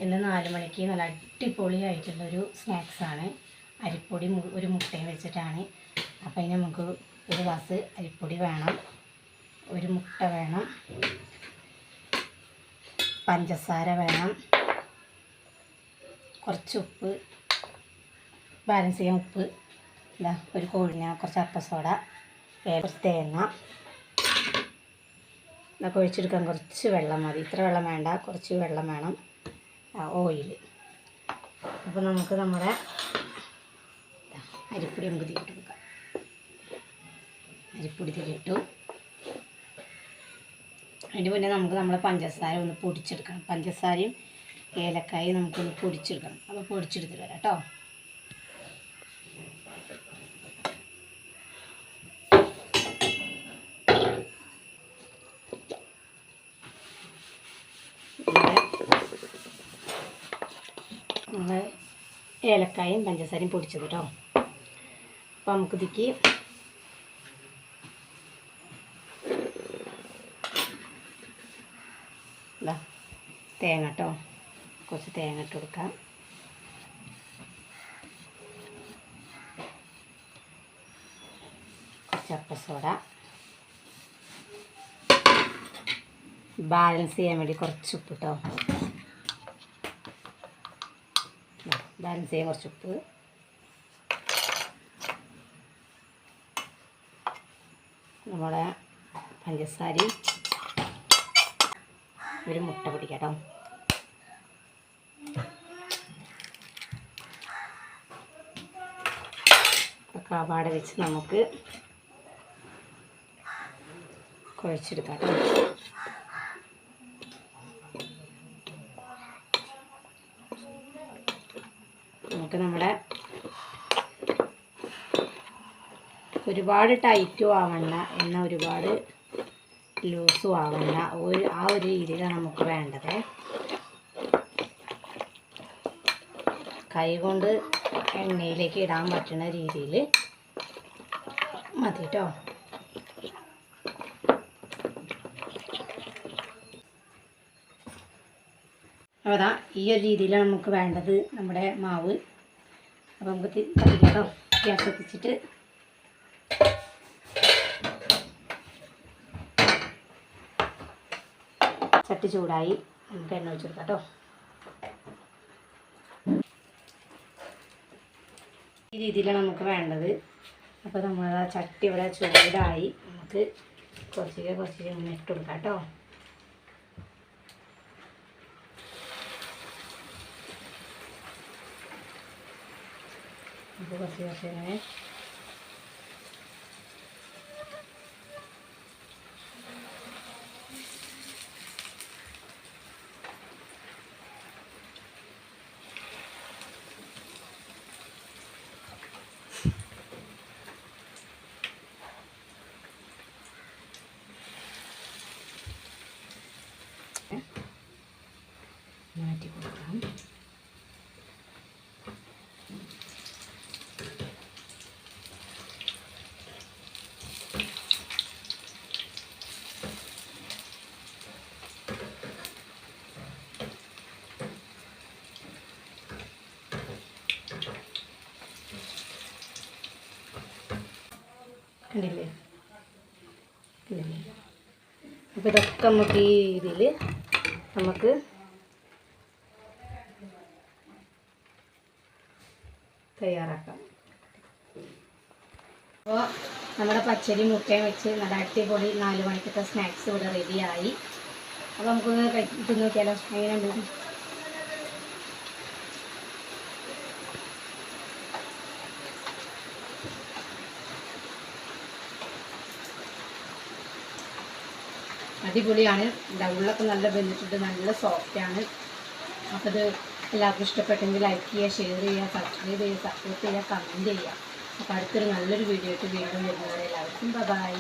ഇന്ന് 4 മണിക്ക് നല്ല അടിപൊളിയായിട്ടുള്ളൊരു സ്നാക്സാണ്. അരിപ്പൊടി ഒരു മുട്ടയും വെച്ചിട്ടാണ്. അപ്പോൾ അതിന് നമുക്ക് ഒരു ഗ്ലാസ് അരിപ്പൊടി വേണം, ഒരു മുട്ട വേണം, പഞ്ചസാര വേണം, കുറച്ച് ഉപ്പ്, ബാലൻസ് ചെയ്യാൻ ഉപ്പ്, ഇതാ ഒരു കോഴിഞ്ഞ, കുറച്ച് അപ്പസോഡ, കുറച്ച് തേങ്ങ, ഇതൊക്കെ ഒഴിച്ചെടുക്കാൻ കുറച്ച് വെള്ളം മതി. ഇത്ര വെള്ളം വേണ്ട, കുറച്ച് വെള്ളം വേണം. ഓയിൽ. അപ്പോൾ നമുക്ക് നമ്മുടെ അരിപ്പൊടി നമുക്ക് തിരിട്ട് കൊടുക്കാം. അരിപ്പൊടി തിരിട്ടു. അതിന് മുന്നേ നമുക്ക് നമ്മുടെ പഞ്ചസാര ഒന്ന് പൊടിച്ചെടുക്കണം. പഞ്ചസാരയും ഏലക്കായും നമുക്കൊന്ന് പൊടിച്ചെടുക്കണം. അപ്പോൾ പൊടിച്ചെടുത്തിട്ട് വരാം കേട്ടോ. നമ്മൾ ഏലക്കായും പഞ്ചസാരയും പൊടിച്ചത് കേട്ടോ. അപ്പോൾ നമുക്ക് ഇതിക്ക് ഇതാ തേങ്ങ കേട്ടോ, കുറച്ച് തേങ്ങ ഇട്ട് കൊടുക്കാം. കുറച്ച് അപ്പസോഡ, ബാലൻസ് ചെയ്യാൻ വേണ്ടി കുറച്ച് ഉപ്പ് കേട്ടോ. ബാലൻസ് ചെയ്യാൻ കുറച്ച് ഉപ്പ്, നമ്മുടെ പഞ്ചസാരയും ഒരു മുട്ട പൊടിക്കാം കേട്ടോ. കവാട വെച്ച് നമുക്ക് കുഴച്ചെടുക്കാം കേട്ടോ. നമുക്ക് നമ്മുടെ ഒരുപാട് ടൈറ്റും ആവണ്ട, എന്നാൽ ഒരുപാട് ലൂസും ആവണ്ട, ആ ഒരു രീതിയിലാണ് നമുക്ക് വേണ്ടത്. കൈ കൊണ്ട് എണ്ണയിലേക്ക് ഇടാൻ പറ്റുന്ന രീതിയിൽ മതി കേട്ടോ. അപ്പോൾ അതാ ഈ ഒരു രീതിയിലാണ് നമുക്ക് വേണ്ടത് നമ്മുടെ മാവ്. അപ്പോൾ നമുക്ക് കത്തിക്കാം കേട്ടോ. ഗ്യാസ് കത്തിച്ചിട്ട് ചട്ടി ചൂടായി, നമുക്ക് എണ്ണ ഒഴിച്ച് കൊടുക്കാം കേട്ടോ. ഈ രീതിയിലാണ് നമുക്ക് വേണ്ടത്. അപ്പോൾ നമ്മൾ ആ ചട്ടി ഇവിടെ ചൂടായി, നമുക്ക് കുറച്ച് ഇങ്ങനെ ഇട്ട് കൊടുക്കാം കേട്ടോ. നമുക്ക് കുറച്ച് ഇങ്ങനെ മാറ്റി കൊടുക്കാം. കണ്ടില്ലേ? അപ്പോൾ ഇതൊക്കെ നമുക്ക് ഈ രീതിയിൽ നമുക്ക് തയ്യാറാക്കാം. അപ്പോൾ നമ്മുടെ പച്ചരി മുട്ടയും വെച്ച് നല്ല അടിപൊളി 4 മണിക്കത്തെ സ്നാക്സ് ഇവിടെ റെഡിയായി. അപ്പോൾ നമുക്കൊന്ന് കഴിച്ചിട്ട് നോക്കിയാലോ എങ്ങനെയുണ്ട്. അടിപൊളിയാണ്. ഉള്ളൊക്കെ നല്ല വെന്തിട്ടുണ്ട്, നല്ല സോഫ്റ്റാണ്. അപ്പോൾ ഇത് എല്ലാവർക്കും ഇഷ്ടപ്പെട്ടെങ്കിൽ ലൈക്ക് ചെയ്യുക, ഷെയർ ചെയ്യുക, സബ്സ്ക്രൈബ് ചെയ്യുക, സപ്പോർട്ട് ചെയ്യുക, കമൻറ്റ് ചെയ്യുക. അപ്പോൾ അടുത്തൊരു നല്ലൊരു വീഡിയോ ആയിട്ട് വീണ്ടും വരുന്നവരെ എല്ലാവർക്കും ബൈ.